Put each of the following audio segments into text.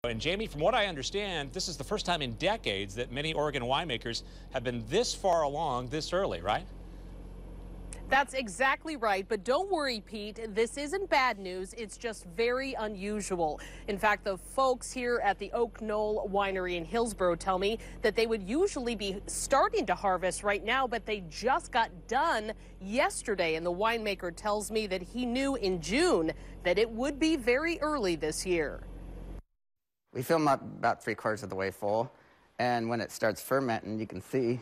And Jamie, from what I understand, this is the first time in decades that many Oregon winemakers have been this far along this early, right? That's exactly right. But don't worry, Pete. This isn't bad news. It's just very unusual. In fact, the folks here at the Oak Knoll Winery in Hillsborough tell me that they would usually be starting to harvest right now, but they just got done yesterday. And the winemaker tells me that he knew in June that it would be very early this year. We fill them up about 3/4 of the way full, and when it starts fermenting, you can see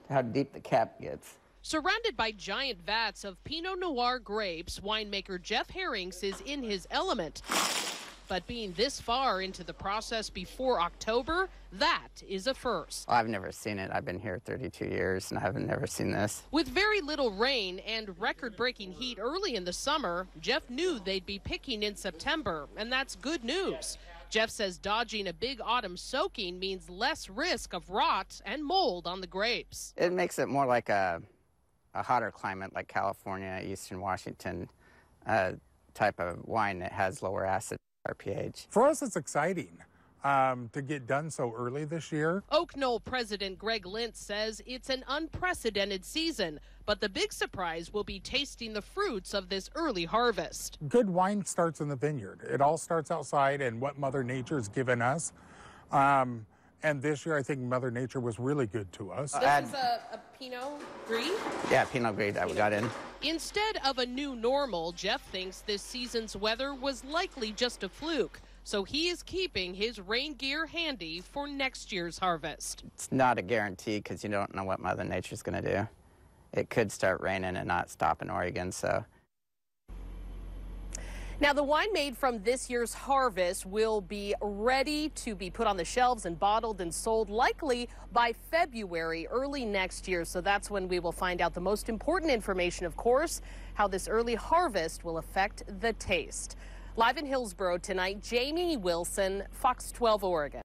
how deep the cap gets. Surrounded by giant vats of Pinot Noir grapes, winemaker Jeff Herrings is in his element. But being this far into the process before October, that is a first. I've never seen it. I've been here 32 years, and I haven't never seen this. With very little rain and record-breaking heat early in the summer, Jeff knew they'd be picking in September, and that's good news. Jeff says dodging a big autumn soaking means less risk of rot and mold on the grapes. It makes it more like a hotter climate like California, Eastern Washington type of wine that has lower acid or pH. For us, it's exciting to get done so early this year. Oak Knoll President Greg Lintz says it's an unprecedented season, but the big surprise will be tasting the fruits of this early harvest. Good wine starts in the vineyard. It all starts outside and what Mother Nature's given us. And this year, I think Mother Nature was really good to us. This is a Pinot Gris? Yeah, Pinot Gris that we got in. Instead of a new normal, Jeff thinks this season's weather was likely just a fluke. So he is keeping his rain gear handy for next year's harvest. It's not a guarantee because you don't know what Mother Nature's going to do. It could start raining and not stop in Oregon, so. Now, the wine made from this year's harvest will be ready to be put on the shelves and bottled and sold likely by February, early next year. So that's when we will find out the most important information, of course, how this early harvest will affect the taste. Live in Hillsborough tonight, Jamie Wilson, Fox 12 Oregon.